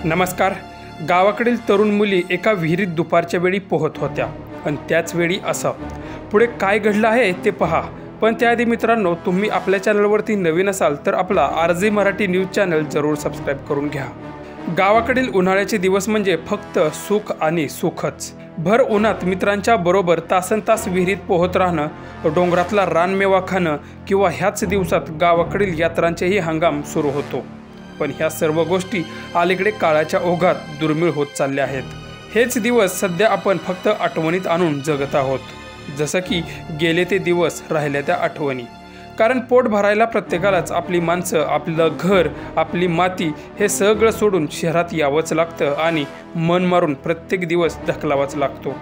नमस्कार। गावाकडील तरुण मुली एका विहिरीत दुपारच्या वेळी पोहत होत्या आणि त्याच वेळी असं पुढे काय घडलं आहे ते पहा। पण त्याआधी मित्रांनो, तुम्ही आपल्या चॅनलवरती नवीन असाल तर आपला RJ मराठी न्यूज चॅनल जरूर सबस्क्राइब करून घ्या। गावाकडील उन्हाळ्याचे दिवस म्हणजे फक्त सुख आणि सुखच। भर उन्हात मित्रांच्या बरोबर तासनतास विहिरीत पोहत राहणं, डोंगरातला रानमेवा खाणं किंवा ह्याच दिवसात गावाकडील यात्रांचेही हंगाम सुरू होतो। पण ह्या सर्व गोष्टी अलीकडे काळाच्या ओघात दुर्मिळ होत चालल्या आहेत। हेच दिवस सध्या आपण फक्त आठवणीत आणून जगत आहोत, जसं की गेले ते दिवस राहिल्या त्या आठवणी। कारण पोट भरायला प्रत्येकालाच आपली माणसं, आपलं घर, आपली माती हे सगळं सोडून शहरात यावंच लागतं आणि मन मारून प्रत्येक दिवस ढकलावाच लागतो।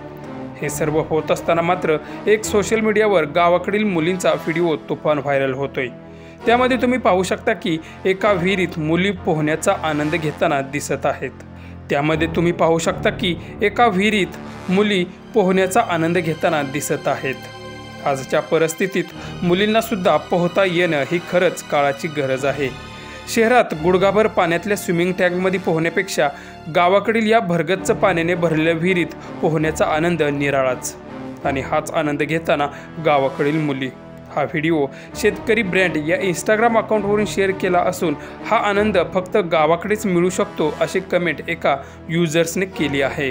हे सर्व होत असताना मात्र एक सोशल मीडियावर गावाकडील मुलींचा व्हिडिओ तुफान व्हायरल होतोय। त्यामध्ये तुम्ही पाहू शकता की एका विहिरीत मुली पोहण्याचा आनंद घेताना दिसत आहेत। त्यामध्ये तुम्ही पाहू शकता की एका विहिरीत मुली पोहण्याचा आनंद घेताना दिसत आहेत। आजच्या परिस्थितीत मुलींना सुद्धा पोहता येणं ही खरंच काळाची गरज आहे। शहरात गुडघाभर पाण्यातल्या स्विमिंग टँकमध्ये पोहण्यापेक्षा गावाकडील या भरगच्च पाण्याने भरलेल्या विहिरीत पोहण्याचा आनंद निराळाच। आणि हाच आनंद घेताना गावाकडील मुली। हा व्हिडिओ शेतकरी ब्रँड या इंस्टाग्राम अकाउंटवरून शेअर केला असून हा आनंद फक्त गावाकडेच मिळू शकतो अशी कमेंट एका युजर्सने केली आहे।